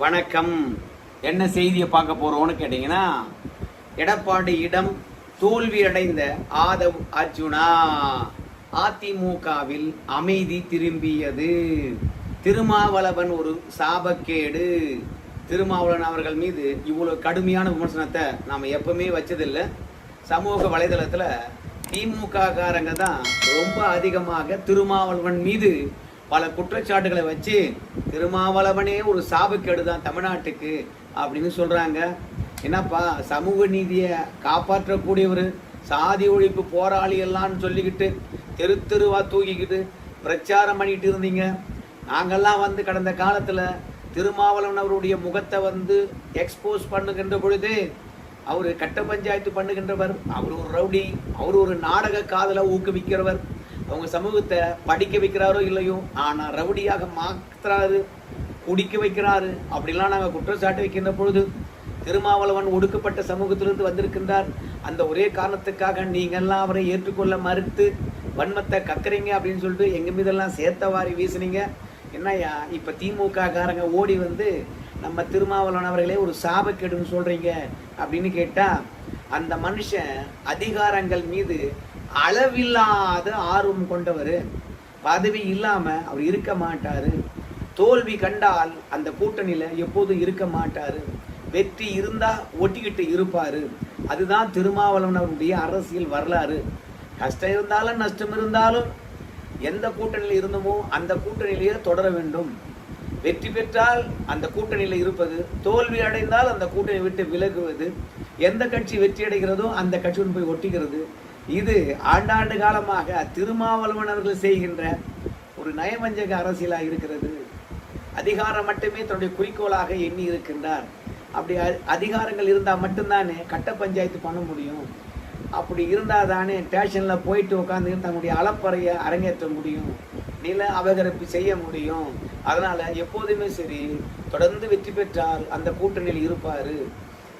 வணக்கம். என்ன செய்தியை பார்க்க போறோம்னு கேட்டீங்கன்னா, எடப்பாடியிடம் தோல்வி அடைந்த ஆதவ் அர்ஜுனா, அதிமுகவில் அமைதி திரும்பியது. திருமாவளவன் ஒரு சாபக்கேடு. திருமாவளவன் அவர்கள் மீது இவ்வளவு கடுமையான விமர்சனத்தை நாம எப்பவுமே வச்சதில்லை. சமூக வலைதளத்துல திமுக காரங்க தான் ரொம்ப அதிகமாக திருமாவளவன் மீது பல குற்றச்சாட்டுகளை வச்சு திருமாவளவனே ஒரு சாபக்கேடு தான் தமிழ்நாட்டுக்கு அப்படின்னு சொல்றாங்க. என்னப்பா, சமூக நீதியை காப்பாற்றக்கூடியவர், சாதி ஒழிப்பு போராளி எல்லாம் சொல்லிக்கிட்டு தெரு தெருவா தூக்கிக்கிட்டு பிரச்சாரம் பண்ணிட்டு இருந்தீங்க. நாங்கெல்லாம் கடந்த காலத்துல திருமாவளவன் அவருடைய முகத்தை எக்ஸ்போஸ் பண்ணுகின்ற பொழுது அவரு கட்ட பஞ்சாயத்து பண்ணுகின்றவர், அவர் ஒரு ரவுடி, அவர் ஒரு நாடக காதலை ஊக்குவிக்கிறவர், அவங்க சமூகத்தை படிக்க வைக்கிறாரோ இல்லையோ, ஆனா ரவுடியாக மாத்துறாரு, குடிக்க வைக்கிறாரு அப்படிலாம் நாங்கள் குற்றச்சாட்டு வைக்கின்ற பொழுது திருமாவளவன் ஒடுக்கப்பட்ட சமூகத்திலிருந்து வந்திருக்கின்றார். அந்த ஒரே காரணத்துக்காக நீங்கெல்லாம் அவரை ஏற்றுக்கொள்ள மறுத்து வன்மத்தை கக்குறீங்க அப்படின்னு சொல்லிட்டு எங்க மீதெல்லாம் சேர்த்த வாரி வீசுனீங்க. என்னையா இப்ப திமுக காரங்க ஓடி நம்ம திருமாவளவன் அவர்களே ஒரு சாபக்கேடுன்னு சொல்றீங்க அப்படின்னு கேட்டா, அந்த மனுஷன் அதிகாரங்கள் மீது அளவில்லாத ஆர்வம் கொண்டவர். பதவி இல்லாம அவர் இருக்க மாட்டாரு. தோல்வி கண்டால் அந்த கூட்டணியில எப்போதும் இருக்க மாட்டாரு. வெற்றி இருந்தா ஒட்டிக்கிட்டு இருப்பாரு. அதுதான் திருமாவளவன் அவருடைய அரசியல் வரலாறு. கஷ்டம் இருந்தாலும் நஷ்டம் இருந்தாலும் எந்த கூட்டணியில் இருந்தமோ அந்த கூட்டணியிலேயே தொடர வேண்டும். வெற்றி பெற்றால் அந்த கூட்டணியில இருப்பது, தோல்வி அடைந்தால் அந்த கூட்டணி விட்டு விலகுவது, எந்த கட்சி வெற்றி அடைகிறதோ அந்த கட்சியுடன் போய் ஒட்டிக்கிறது. இது ஆண்டாண்டு காலமாக திருமாவளவன் அவர்கள் செய்கின்ற ஒரு நயவஞ்சக அரசியலாக இருக்கிறது. அதிகாரம் மட்டுமே தன்னுடைய குறிக்கோளாக எண்ணி இருக்கின்றார். அப்படி அதிகாரங்கள் இருந்தால் மட்டும்தானே கட்ட பஞ்சாயத்து பண்ண முடியும். அப்படி இருந்தால் தானே ஸ்டேஷன்ல போயிட்டு உட்காந்து தன்னுடைய அளப்பறையை அரங்கேற்ற முடியும், நில அபகரிப்பு செய்ய முடியும். அதனால எப்போதுமே சரி, தொடர்ந்து வெற்றி பெற்றால் அந்த கூட்டணியில் இருப்பாரு.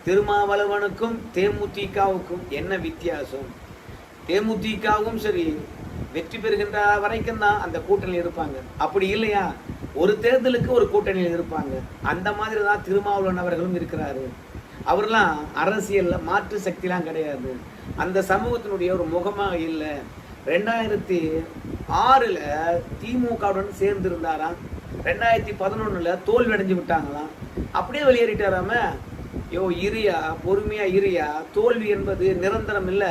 திருமாவளவனுக்கும் தேமுதிகவுக்கும் என்ன வித்தியாசம்? தேமுதிகவும் சரி வெற்றி பெறுகின்ற வரைக்கும் தான் அந்த கூட்டணியில் இருப்பாங்க. அப்படி இல்லையா, ஒரு தேர்தலுக்கு ஒரு கூட்டணியில் இருப்பாங்க. அந்த மாதிரி தான் திருமாவளவன் அவர்களும் இருக்கிறாரு. அவர்லாம் அரசியல்ல மாற்று சக்திலாம் கிடையாது. அந்த சமூகத்தினுடைய ஒரு முகமாக இல்லை. 2006 திமுகவுடன் சேர்ந்து இருந்தாராம். 2011 தோல்வி அடைஞ்சு விட்டாங்களாம். அப்படியே வெளியேறிட்டாராம. இரியா, பொறுமையா இரியா, தோல்வி என்பது நிரந்தரம் இல்லை,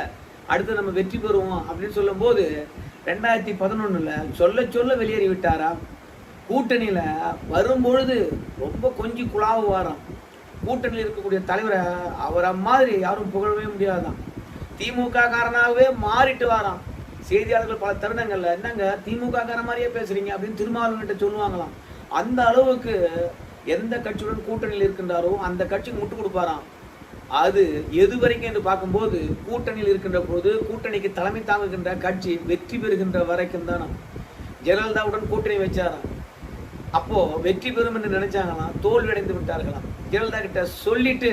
அடுத்து நம்ம வெற்றி பெறுவோம் அப்படின்னு சொல்லும் போது 2011 சொல்ல சொல்ல வெளியேறி விட்டாரா. கூட்டணியில வரும்பொழுது ரொம்ப கொஞ்சம் குழாவு வாரம். கூட்டணியில் இருக்கக்கூடிய தலைவரை அவரை மாதிரி யாரும் புகழவே முடியாதான். திமுக காரனாகவே மாறிட்டு வாராம். செய்தியாளர்கள் பல தருணங்கள்ல, என்னங்க திமுக காரன் மாதிரியே பேசுறீங்க அப்படின்னு திருமாவளவன்கிட்ட சொல்லுவாங்களாம். அந்த அளவுக்கு எந்த கட்சியுடன் கூட்டணியில் இருக்கின்றாரோ அந்த கட்சிக்கு முட்டு கொடுப்பாராம். அது எது வரைக்கும் என்று பார்க்கும்போது, கூட்டணியில் இருக்கின்ற போது கூட்டணிக்கு தலைமை தாங்குகின்ற கட்சி வெற்றி பெறுகின்ற வரைக்கும் தானே. ஜெயலலிதாவுடன் கூட்டணி வச்சாராம். அப்போ வெற்றி பெறும் என்று நினைச்சாங்களாம், தோல்வி அடைந்து விட்டார்களாம். ஜெயலலிதா கிட்ட சொல்லிட்டு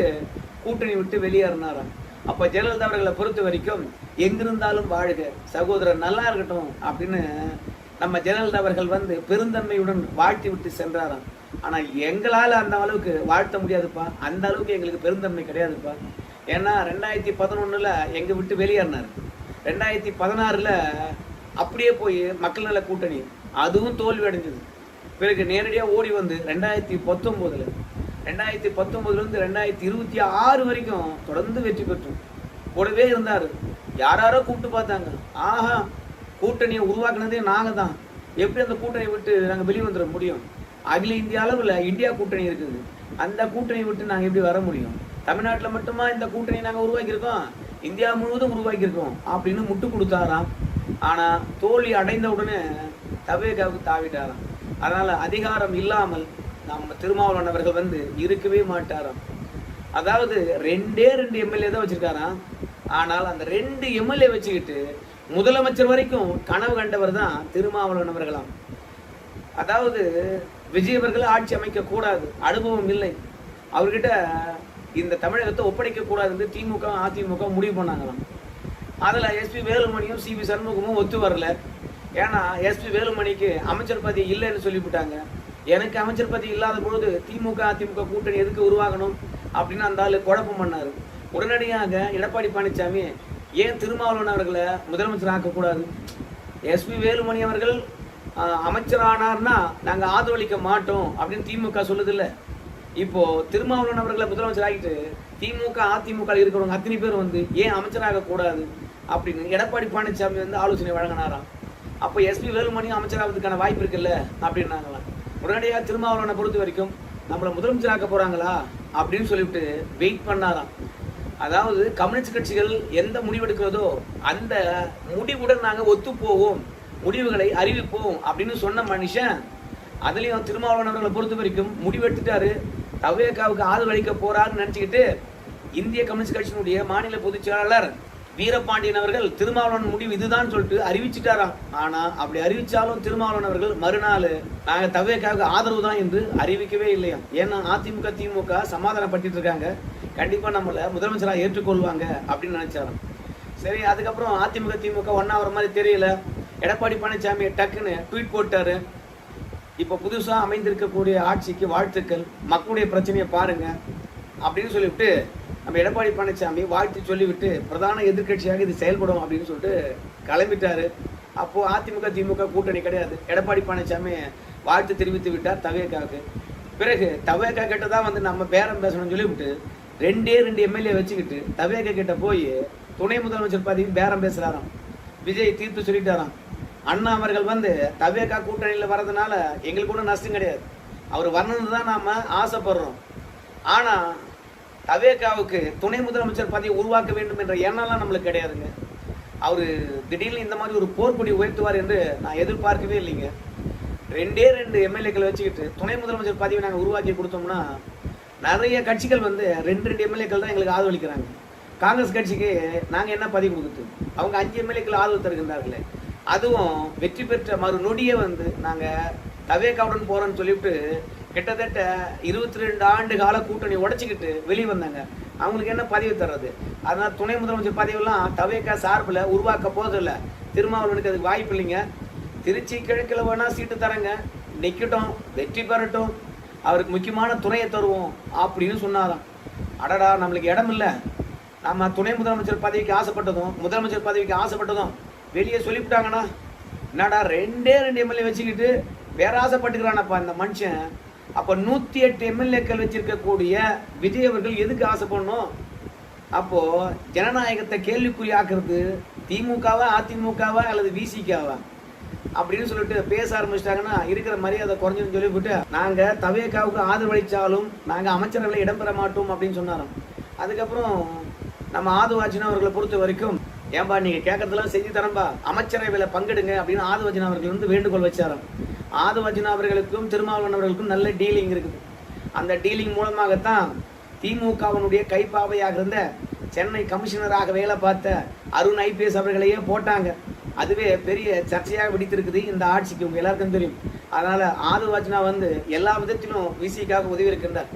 கூட்டணி விட்டு வெளியேறினாராம். அப்ப ஜெயலலிதா அவர்களை பொறுத்த வரைக்கும் எங்கிருந்தாலும் வாழ்க, சகோதரர் நல்லா இருக்கட்டும் அப்படின்னு நம்ம ஜெயலலிதா அவர்கள் பெருந்தன்மையுடன் வாழ்த்தி விட்டு சென்றாராம். ஆனா எங்களால அந்த அளவுக்கு வாழ்த்த முடியாதுப்பா, அந்த அளவுக்கு எங்களுக்கு பெருந்தன்மை கிடையாதுப்பா. ஏன்னா 2011 எங்க விட்டு வெளியேறினார். 2016 அப்படியே போய் மக்கள் நல கூட்டணி, அதுவும் தோல்வி அடைஞ்சது. பிறகு நேரடியா ஓடி 2019 2019 2026 வரைக்கும் தொடர்ந்து வெற்றி பெற்றோம். கூடவே இருந்தாரு. யாரோ கூப்பிட்டு பார்த்தாங்க, ஆஹா கூட்டணியை உருவாக்குனதே நாங்க தான், எப்படி அந்த கூட்டணியை விட்டு நாங்க வெளியே வந்துட முடியும்? அகில இந்திய அளவில் இந்தியா கூட்டணி இருக்குது, அந்த கூட்டணியை விட்டு நாங்கள் எப்படி வர முடியும்? தமிழ்நாட்டில் மட்டுமா இந்த கூட்டணி நாங்கள் உருவாக்கியிருக்கோம், இந்தியா முழுவதும் உருவாக்கியிருக்கோம் அப்படின்னு முட்டு கொடுத்தாராம். ஆனால் தோல்வி அடைந்த உடனே தவேகாவுக்கு தாவிட்டாராம். அதனால அதிகாரம் இல்லாமல் நம்ம திருமாவளவன் அவர்கள் இருக்கவே மாட்டாராம். அதாவது 2 எம்எல்ஏ தான் வச்சிருக்காராம். ஆனால் அந்த 2 எம்எல்ஏ வச்சுக்கிட்டு முதலமைச்சர் வரைக்கும் கனவு கண்டவர் தான் திருமாவளவன் அவர்களாம். அதாவது விஜய் அவர்கள் ஆட்சி அமைக்க கூடாது, அனுபவம் இல்லை, அவர்கிட்ட இந்த தமிழகத்தை ஒப்படைக்க கூடாது திமுக அதிமுக முடிவு பண்ணாங்களாம். அதுல எஸ்பி வேலுமணியும் சிபி சண்முகமும் ஒத்து வரல. ஏன்னா எஸ்பி வேலுமணிக்கு அமைச்சர் பதவி இல்லைன்னு சொல்லிவிட்டாங்க. எனக்கு அமைச்சர் பதவி இல்லாத பொழுது திமுக அதிமுக கூட்டணி எதுக்கு உருவாகணும் அப்படின்னு அந்த ஆளு குழப்பம் பண்ணாரு. உடனடியாக எடப்பாடி பழனிசாமி ஏன் திருமாவளவன் அவர்களை முதலமைச்சர் ஆக்கக்கூடாது, எஸ்பி வேலுமணி அவர்கள் அமைச்சரானார்னா நாங்க ஆதரவளிக்க மாட்டோம் அப்படின்னு திமுக சொல்லுது இல்ல. இப்போ திருமாவளவன் அவர்களை முதலமைச்சர் ஆகிட்டு திமுக அதிமுக இருக்கிறவங்க அத்தனை பேர் வந்து ஏன் அமைச்சராக கூடாது அப்படின்னு எடப்பாடி பழனிசாமி வந்து ஆலோசனை வழங்கினாராம். அப்போ எஸ்பி வேலுமணி அமைச்சராகிறதுக்கான வாய்ப்பு இருக்குல்ல அப்படின்னாங்களாம். உடனடியாக திருமாவளவனை பொறுத்த வரைக்கும் நம்மளை முதலமைச்சர் ஆக்க போறாங்களா அப்படின்னு சொல்லிவிட்டு வெயிட் பண்ணாராம். அதாவது கம்யூனிஸ்ட் கட்சிகள் எந்த முடிவெடுக்கிறதோ அந்த முடிவுடன் நாங்க ஒத்து போவோம், முடிவுகளை அறிவிப்போம் அப்படின்னு சொன்ன மனுஷன் அதுலயும் திருமாவளவன் அவர்களை பொறுத்த வரைக்கும் முடிவெடுத்துட்டாரு. தவேகாவுக்கு ஆதரவு அளிக்க போறாருன்னு நினைச்சுக்கிட்டு இந்திய கம்யூனிஸ்ட் கட்சியினுடைய மாநில பொதுச் செயலாளர் வீரபாண்டியன் அவர்கள் திருமாவளவன் முடிவு இதுதான் சொல்லிட்டு அறிவிச்சுட்டாராம். ஆனா அப்படி அறிவிச்சாலும் திருமாவளவன் அவர்கள் மறுநாள் நாங்க தவேகாவுக்கு ஆதரவு தான் என்று அறிவிக்கவே இல்லையா. ஏன்னா அதிமுக திமுக சமாதானப்பட்டு இருக்காங்க, கண்டிப்பா நம்மள முதலமைச்சராக ஏற்றுக்கொள்வாங்க அப்படின்னு நினைச்சாராம். சரி, அதுக்கப்புறம் அதிமுக திமுக ஒன்னா வர மாதிரி தெரியல. எடப்பாடி பழனிசாமி டக்குன்னு ட்வீட் போட்டாரு, இப்ப புதுசா அமைந்திருக்கக்கூடிய ஆட்சிக்கு வாழ்த்துக்கள், மக்களுடைய பிரச்சனையை பாருங்க அப்படின்னு சொல்லிவிட்டு நம்ம எடப்பாடி பழனிசாமி வாழ்த்து சொல்லிவிட்டு பிரதான எதிர்கட்சியாக இது செயல்படும் அப்படின்னு சொல்லிட்டு கிளம்பிட்டாரு. அப்போ அதிமுக திமுக கூட்டணி கிடையாது. எடப்பாடி பழனிசாமி வாழ்த்து தெரிவித்து விட்டார் தவேகாவுக்கு. பிறகு தவேகா கிட்ட தான் வந்து நம்ம பேரம் பேசணும்னு சொல்லிவிட்டு ரெண்டு எம்எல்ஏ வச்சுக்கிட்டு தவேகா கிட்ட போய் துணை முதலமைச்சர் பதவி பேரம் பேசுறாராம். விஜய் தீர்ப்பு சொல்லிட்டாராம். அண்ணா அவர்கள் வந்து தவேகா கூட்டணியில் வர்றதுனால எங்களுக்கு கூட நஷ்டம் கிடையாது, அவர் வரணும்னு தான் நாம ஆசைப்படுறோம். ஆனா தவேகாவுக்கு துணை முதலமைச்சர் பதவி உருவாக்க வேண்டும் என்ற எண்ணம்லாம் நம்மளுக்கு கிடையாதுங்க. அவரு திடீர்னு இந்த மாதிரி ஒரு போர்க்கொடி உயர்த்துவார் என்று நான் எதிர்பார்க்கவே இல்லைங்க. ரெண்டு எம்எல்ஏக்கள் வச்சுக்கிட்டு துணை முதலமைச்சர் பதவி நாங்கள் உருவாக்கி கொடுத்தோம்னா நிறைய கட்சிகள் வந்து ரெண்டு எம்எல்ஏக்கள் தான் எங்களுக்கு ஆதரவளிக்கிறாங்க. காங்கிரஸ் கட்சிக்கு நாங்கள் என்ன பதவி கொடுத்து அவங்க 5 எம்எல்ஏக்கள் ஆதரவு தருகின்றார்களே, அதுவும் வெற்றி பெற்ற மறு நொடியே வந்து நாங்கள் தவேகாவுடன் போறோம்னு சொல்லிவிட்டு கிட்டத்தட்ட 22 ஆண்டு கால கூட்டணி உடைச்சிக்கிட்டு வெளியே வந்தாங்க. அவங்களுக்கு என்ன பதவி தர்றது? அதனால துணை முதலமைச்சர் பதவியெல்லாம் தவேகா சார்பில் உருவாக்க போதில்லை. திருமாவளவனுக்கு அதுக்கு வாய்ப்பு இல்லைங்க. திருச்சி கிழக்கில் வேணா சீட்டு தரங்க, நிற்கட்டும், வெற்றி பெறட்டும், அவருக்கு முக்கியமான துணையை தருவோம் அப்படின்னு சொன்னாராம். அடடா, நம்மளுக்கு இடம் இல்லை, நம்ம துணை முதலமைச்சர் பதவிக்கு ஆசைப்பட்டதும் முதலமைச்சர் பதவிக்கு ஆசைப்பட்டதும் வெளியே சொல்லிவிட்டாங்கன்னா என்னடா ரெண்டு எம்எல்ஏ வச்சுக்கிட்டு வேற ஆசைப்பட்டுக்கிறானப்பா இந்த மனுஷன். அப்ப 108 எம்எல்ஏக்கள் வச்சிருக்கக்கூடிய விஜய் அவர்கள் எதுக்கு ஆசைப்படணும்? அப்போ ஜனநாயகத்தை கேள்விக்குறி ஆக்குறது திமுகவா அதிமுகவா அல்லது விசிகாவா அப்படின்னு சொல்லிட்டு பேச ஆரம்பிச்சிட்டாங்கன்னா இருக்கிற மரியாதை குறைஞ்சுன்னு சொல்லிவிட்டு நாங்க தவேகாவுக்கு ஆதரவளிச்சாலும் நாங்க அமைச்சரவையில் இடம்பெற மாட்டோம் அப்படின்னு சொன்னாராம். அதுக்கப்புறம் நம்ம ஆதுவாஜினா அவர்களை பொறுத்த வரைக்கும் ஏன்பா நீங்க கேட்கறதெல்லாம் செஞ்சு தரம்பா, அமைச்சரவையில் பங்கெடுங்க அப்படின்னு ஆதுவாஜினா அவர்கள் வந்து வேண்டுகோள் வச்சாராம். ஆதுவாஜினா அவர்களுக்கும் திருமாவளவன் அவர்களுக்கும் நல்ல டீலிங் இருக்குது. அந்த டீலிங் மூலமாகத்தான் திமுகவினுடைய கைப்பாவையாக இருந்த சென்னை கமிஷனராக வேலை பார்த்த அருண் IPS அவர்களையே போட்டாங்க. அதுவே பெரிய சர்ச்சையாக வெடித்திருக்குது இந்த ஆட்சிக்கு, உங்க எல்லாருக்கும் தெரியும். அதனால ஆதுவாஜினா வந்து எல்லா விதத்திலும் விசிக்காக உதவி இருக்கின்றார்.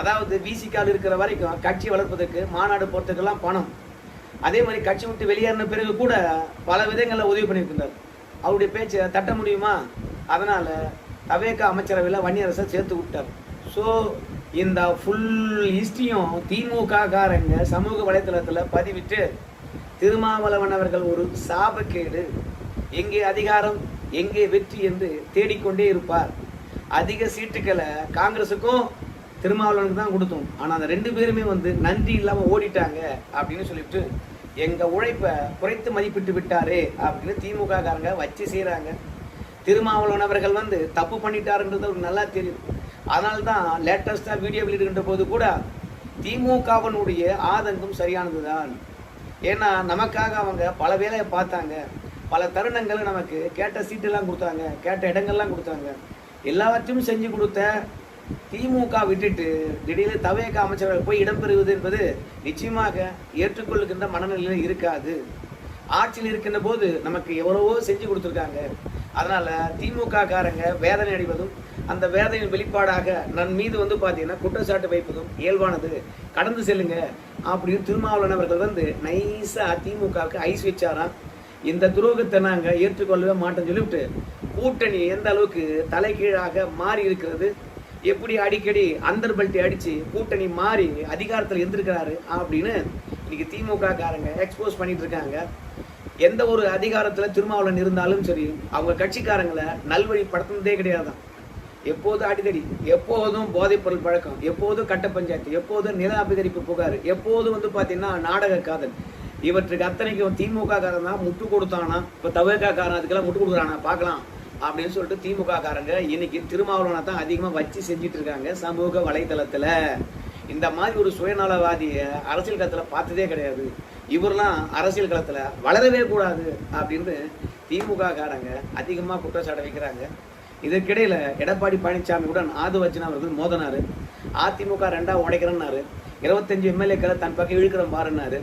அதாவது விசிக்கால் இருக்கிற வரைக்கும் கட்சி வளர்ப்பதற்கு மாநாடு போறதுக்கெல்லாம் பணம், அதே மாதிரி கட்சி விட்டு வெளியேறின பிறகு கூட பல விதங்களில் உதவி பண்ணியிருக்கின்றார். அவருடைய பேச்சை தட்ட முடியுமா? அதனால தவேகா அமைச்சரவையில் வன்னியரசை சேர்த்து விட்டார். ஸோ இந்த ஃபுல் ஹிஸ்டரியும் திமுக காரங்க சமூக வலைத்தளத்தில் பதிவிட்டு திருமாவளவன் அவர்கள் ஒரு சாபக்கேடு, எங்கே அதிகாரம் எங்கே வெற்றி என்று தேடிக்கொண்டே இருப்பார். அதிக சீட்டுக்களை காங்கிரஸுக்கும் திருமாவளவனுக்கு தான் கொடுத்தோம், ஆனால் அந்த 2 பேருமே வந்து நன்றி இல்லாமல் ஓடிட்டாங்க அப்படின்னு சொல்லிட்டு எங்க உழைப்பை குறைத்து மதிப்பிட்டு விட்டாரே அப்படின்னு திமுக காரங்க வச்சு செய்யறாங்க. திருமாவளவன் அவர்கள் வந்து தப்பு பண்ணிட்டாருன்றது அவருக்கு நல்லா தெரியும். அதனால தான் லேட்டஸ்டா வீடியோ வெளியிடுகின்ற போது கூட திமுகவினுடைய ஆதங்கம் சரியானதுதான். ஏன்னா நமக்காக அவங்க பல வேலையை பார்த்தாங்க, பல தருணங்களை நமக்கு கேட்ட சீட்டெல்லாம் கொடுத்தாங்க, கேட்ட இடங்கள்லாம் கொடுத்தாங்க. எல்லாவற்றையும் செஞ்சு கொடுத்த திமுக விட்டுட்டு திடீர்னு தவேகா அமைச்சர்கள் போய் இடம்பெறுவது என்பது நிச்சயமாக ஏற்றுக்கொள்ளுகின்ற மனநிலையில் இருக்காது. ஆட்சியில் இருக்கின்ற போது நமக்கு எவ்வளவோ செஞ்சு கொடுத்துருக்காங்க. அதனால திமுக காரங்க வேதனை அடைவதும் அந்த வேதனையின் வெளிப்பாடாக நன் மீது வந்து பார்த்தீங்கன்னா குற்றச்சாட்டு வைப்பதும் இயல்பானது, கடந்து செல்லுங்க அப்படின்னு திருமாவளவன் அவர்கள் வந்து நைஸா திமுகவுக்கு ஐஸ் வச்சாராம். இந்த துரோகத்தை நாங்க ஏற்றுக்கொள்ளவே மாட்டோம்னு சொல்லிவிட்டு கூட்டணி எந்த அளவுக்கு தலைகீழாக மாறி இருக்கிறது, எப்படி அடிக்கடி அந்தர்பல்ட்டி அடிச்சு கூட்டணி மாறி அதிகாரத்தில் இருந்திருக்கிறாரு அப்படின்னு இன்னைக்கு திமுக காரங்க எக்ஸ்போஸ் பண்ணிட்டு இருக்காங்க. எந்த ஒரு அதிகாரத்துல திருமாவளவன் இருந்தாலும் சரி அவங்க கட்சிக்காரங்களை நல்வழிப்படுத்தினதே கிடையாதான். எப்போதும் அடிதடி, எப்போதும் போதைப் பொருள் பழக்கம், எப்போதும் கட்ட பஞ்சாயத்து, எப்போதும் நில அபகரிப்பு புகார், எப்போதும் பாத்தீங்கன்னா நாடக காதல். இவற்றுக்கு அத்தனைக்கும் திமுக காரன் தான் முட்டு கொடுத்தானா, இப்ப தவேகா காரன் அதுக்கெல்லாம் முட்டு கொடுக்குறானா பார்க்கலாம் அப்படின்னு சொல்லிட்டு திமுக காரங்க இன்னைக்கு திருமாவளவனை தான் அதிகமா வச்சு செஞ்சுட்டு இருக்காங்க சமூக வலைதளத்துல. இந்த மாதிரி ஒரு சுயநலவாதிய அரசியல் களத்துல பார்த்ததே கிடையாது. இவரெல்லாம் அரசியல் களத்துல வளரவே கூடாது அப்படின்னு திமுக காரங்க அதிகமா குற்றச்சாட்டு வைக்கிறாங்க. இதற்கிடையில எடப்பாடி பழனிசாமியுடன் ஆதுவர்ஜுனா அவர்கள் மோதனாரு. அதிமுக ரெண்டா உடைக்கிறேன்னாரு. 25 எம்எல்ஏக்களை தன் பக்கம் இழுக்கிறோம் பாருன்னாரு.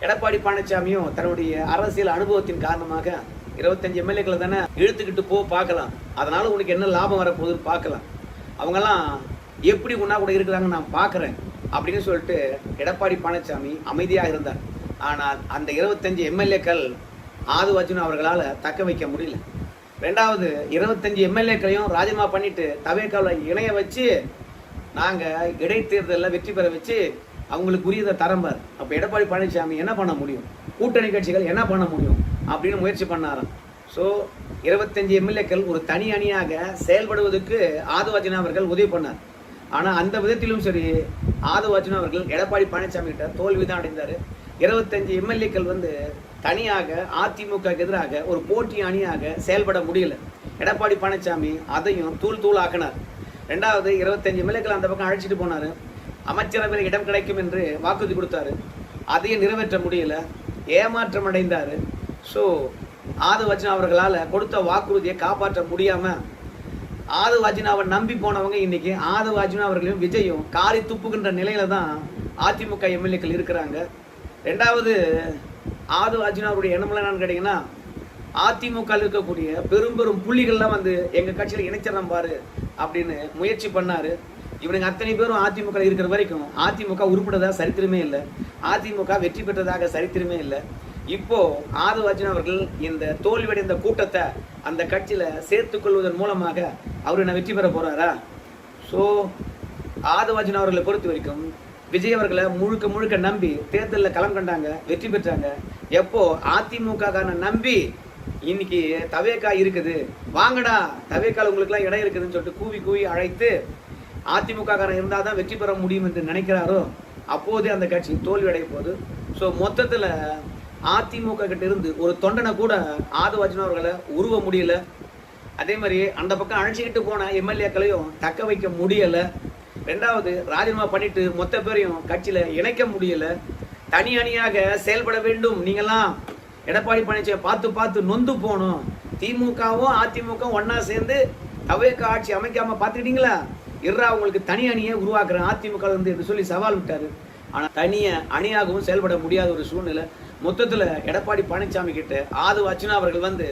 எடப்பாடி பழனிசாமியும் தன்னுடைய அரசியல் அனுபவத்தின் காரணமாக 25 எம்எல்ஏக்களை தானே இழுத்துக்கிட்டு பார்க்கலாம், அதனால உனக்கு என்ன லாபம் வரப்போகுதுன்னு பார்க்கலாம், அவங்கெல்லாம் எப்படி உன்னா கூட இருக்கிறாங்கன்னு நான் பார்க்குறேன் அப்படின்னு சொல்லிட்டு எடப்பாடி பழனிசாமி அமைதியாக இருந்தார். ஆனால் அந்த 25 எம்எல்ஏக்கள் ஆதுவர்ஜுனா அவர்களால் தக்க வைக்க முடியல. ரெண்டாவது 25 எம்எல்ஏக்களையும் ராஜினாமா பண்ணிட்டு தவேகாவில் இணைய வச்சு நாங்கள் இடைத்தேர்தலில் வெற்றி பெற வச்சு அவங்களுக்கு உரியதை தரம்பார். அப்போ எடப்பாடி பழனிசாமி என்ன பண்ண முடியும், கூட்டணி கட்சிகள் என்ன பண்ண முடியும் அப்படின்னு முயற்சி பண்ணாராம். ஸோ 25 எம்எல்ஏக்கள் ஒரு தனி அணியாக செயல்படுவதற்கு ஆதுவர்ஜுனா அவர்கள் உதவி பண்ணார். ஆனால் அந்த விதத்திலும் சரி ஆதுவர்ஜுனா அவர்கள் எடப்பாடி பழனிசாமி கிட்ட தோல்வி தான் அடைந்தார். 25 எம்எல்ஏக்கள் தனியாக அதிமுக எதிராக ஒரு போட்டி அணியாக செயல்பட முடியல. எடப்பாடி பழனிசாமி அதையும் தூள் ஆக்கினார். ரெண்டாவது 25 எம்எல்ஏக்கள் அந்த பக்கம் அழைச்சிட்டு போனார். அமைச்சரவையில் இடம் கிடைக்கும் என்று வாக்குறுதி கொடுத்தாரு, அதையும் நிறைவேற்ற முடியல, ஏமாற்றம் அடைந்தார். ஸோ ஆதுவர்ஜுனா அவர்களால் கொடுத்த வாக்குறுதியை காப்பாற்ற முடியாம ஆதுவர்ஜுனாவை நம்பி போனவங்க இன்னைக்கு ஆதுவர்ஜுனா அவர்களையும் விஜயும் காரி துப்புகின்ற நிலையில தான் அதிமுக எம்எல்ஏக்கள் இருக்கிறாங்க. ரெண்டாவது ஆதுவர்ஜுனாவுடைய எண்ணம்லாம் என்னன்னு கேட்டீங்கன்னா, அதிமுக இருக்கக்கூடிய பெரும் புள்ளிகள்லாம் எங்க கட்சியில இணைச்சிடலாம் பாரு அப்படின்னு முயற்சி பண்ணாரு. இவனுங்க அத்தனை பேரும் அதிமுக இருக்கிற வரைக்கும் அதிமுக உருப்பட்டதாக சரித்திரமே இல்லை, அதிமுக வெற்றி பெற்றதாக சரித்திரமே இல்லை. இப்போ ஆதுவர்ஜுனா அவர்கள் இந்த தோல்வியடைந்த கூட்டத்தை அந்த கட்சியில சேர்த்துக் கொள்வதன் மூலமாக அவர் என்ன வெற்றி பெற போறாரா? ஸோ ஆதுவர்ஜுனா அவர்களை பொறுத்த வரைக்கும் விஜய் அவர்களை முழுக்க நம்பி தேர்தலில் களம் கண்டாங்க, வெற்றி பெற்றாங்க. எப்போ அதிமுக நம்பி இன்னைக்கு தவேகா இருக்குது, வாங்கடா தவேகால உங்களுக்குலாம் இடம் இருக்குதுன்னு சொல்லிட்டு கூவி அழைத்து அதிமுக காரன் இருந்தால் தான் வெற்றி பெற முடியும் என்று நினைக்கிறாரோ அப்போதே அந்த கட்சி தோல்வி அடைய போகுது. ஸோ மொத்தத்தில் அதிமுக கிட்ட இருந்து ஒரு தொண்டனை கூட ஆதுவர்ஜுனா அவர்களை உருவ முடியல. அதே மாதிரி அந்த பக்கம் அழைச்சிக்கிட்டு போன எம்எல்ஏக்களையும் தக்க வைக்க முடியல. ரெண்டாவது ராஜினாமா பண்ணிட்டு மொத்த பேரையும் கட்சியில இணைக்க முடியல. தனி அணியாக செயல்பட வேண்டும். நீங்கெல்லாம் எடப்பாடி பழனிசாமி பார்த்து நொந்து போகணும். திமுகவும் அதிமுகவும் ஒன்னா சேர்ந்து தவேகா ஆட்சி அமைக்காம பார்த்துக்கிட்டீங்களா, இர்ரா உங்களுக்கு தனி அணியை உருவாக்குறேன் அதிமுக என்று சொல்லி சவால் விட்டாரு. ஆனா தனிய அணியாகவும் செயல்பட முடியாத ஒரு சூழ்நிலை. மொத்தத்துல எடப்பாடி பழனிசாமி கிட்ட ஆதுவர்ஜுனா அவர்கள்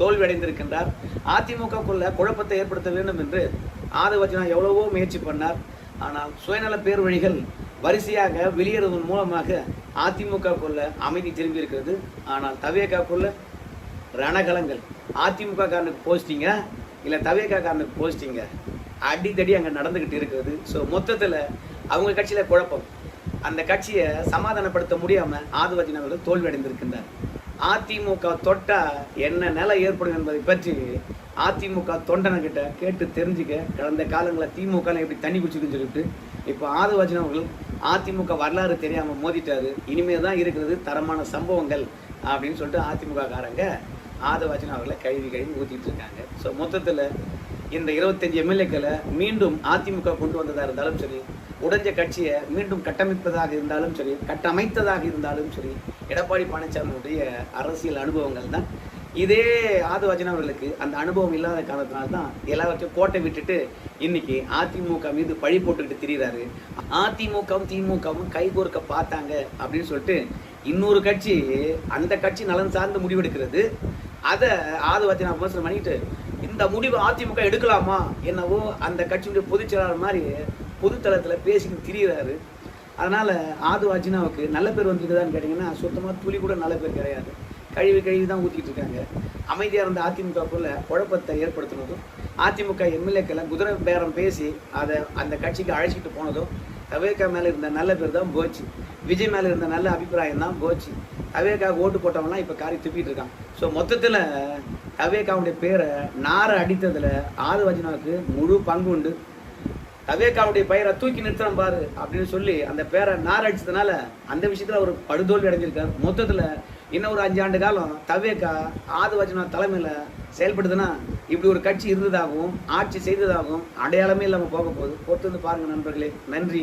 தோல்வி அடைந்திருக்கின்றார். அதிமுகக்குள்ள குழப்பத்தை ஏற்படுத்த வேண்டும் என்று ஆதுவர்ஜுனா எவ்வளவோ முயற்சி பண்ணார். ஆனால் சுயநல பேர் வழிகள் வரிசையாக வெளியேறுவதன் மூலமாக அதிமுகக்குள்ள அமைதி திரும்பி இருக்கிறது. ஆனால் தவேகாக்குள்ள ரணகலங்கள், அதிமுக காரனுக்கு போஸ்டிங்க இல்ல தவேகா காரனுக்கு போஸ்டிங்க அடித்தடி அங்க நடந்துகிட்டு இருக்கிறது. ஸோ மொத்தத்துல அவங்க கட்சியில குழப்பம். அந்த கட்சியை சமாதானப்படுத்த முடியாம ஆதுவர்ஜுனா அவர்கள் தோல்வி அடைந்திருக்கின்றார். அதிமுக தொட்டா என்ன நிலை ஏற்படும் என்பதை பற்றி அதிமுக தொண்டனை கிட்ட கேட்டு தெரிஞ்சுக்க. கடந்த காலங்களில் திமுக எப்படி தண்ணி குடிச்சுக்குன்னு சொல்லிட்டு இப்போ ஆதுவர்ஜுனா அவர்கள் அதிமுக வரலாறு தெரியாம மோதிட்டாரு. இனிமே தான் இருக்கிறது தரமான சம்பவங்கள் அப்படின்னு சொல்லிட்டு அதிமுக காரங்க ஆதுவர்ஜுனா அவர்களை கழுவி ஊத்திட்டு இருக்காங்க. ஸோ மொத்தத்தில் இந்த 25 எம்எல்ஏக்களை மீண்டும் அதிமுக கொண்டு வந்ததாக இருந்தாலும் சரி, உடைஞ்ச கட்சியை மீண்டும் கட்டமைப்பதாக இருந்தாலும் சரி, கட்டமைத்ததாக இருந்தாலும் சரி, எடப்பாடி பழனிசாமியுடைய அரசியல் அனுபவங்கள் தான். இதே ஆதுவர்ஜுனா அவர்களுக்கு அந்த அனுபவம் இல்லாத காரணத்தினால்தான் எல்லாவற்றையும் கோட்டை விட்டுட்டு இன்னைக்கு அதிமுக மீது பழி போட்டுக்கிட்டு திரிகிறாரு. அதிமுகவும் திமுகவும் கைகோர்க்க பார்த்தாங்க அப்படின்னு சொல்லிட்டு இன்னொரு கட்சி, அந்த கட்சி நலன் சார்ந்து முடிவெடுக்கிறது. அதை ஆதுவர்ஜுனா விமர்சனம் பண்ணிட்டு இந்த முடிவு அதிமுக எடுக்கலாமா என்னவோ அந்த கட்சியுடைய பொதுச் செயலாளர் மாதிரி பொதுத்தளத்தில் பேசிக்கிட்டு திரிகிறாரு. அதனால ஆதுவர்ஜுனாவுக்கு நல்ல பேர் வந்திருக்குதான்னு கேட்டிங்கன்னா சுத்தமாக துளி கூட நல்ல பேர் கிடையாது. கழுவி தான் ஊற்றிக்கிட்டு இருக்காங்க. அமைதியாக இருந்த அதிமுகக்குள்ள குழப்பத்தை ஏற்படுத்தினதும், அதிமுக எம்எல்ஏக்களை குதிரை பேரம் பேசி அதை அந்த கட்சிக்கு அழைச்சிட்டு போனதும் தவேகா மேலே இருந்த நல்ல பேர் தான் போச்சு. விஜய் மேலே இருந்த நல்ல அபிப்பிராயம் தான் போச்சு. தவேகா ஓட்டு போட்டவன்லாம் இப்போ காரி துப்பிட்டு இருக்கான். ஸோ மொத்தத்தில் தவேகாவுடைய பேரை நார அடித்ததில் ஆதிவாஜினாவுக்கு முழு பங்கு உண்டு. தவேகாவுடைய பெயரை தூக்கி நிறுத்தணும் பாரு அப்படின்னு சொல்லி அந்த பேரை நார் அடிச்சதுனால அந்த விஷயத்தில் அவர் படுதோல்வி அடைஞ்சிருக்கார். மொத்தத்தில் இன்னும் ஒரு 5 ஆண்டு காலம் தவேகா ஆதிவாஜினா தலைமையில் செயல்படுதுன்னா இப்படி ஒரு கட்சி இருந்ததாகவும் ஆட்சி செய்ததாகவும் அடையாளமே இல்லாமல் போக போகுது. பொறுத்து வந்து பாருங்கள் நண்பர்களே. நன்றி.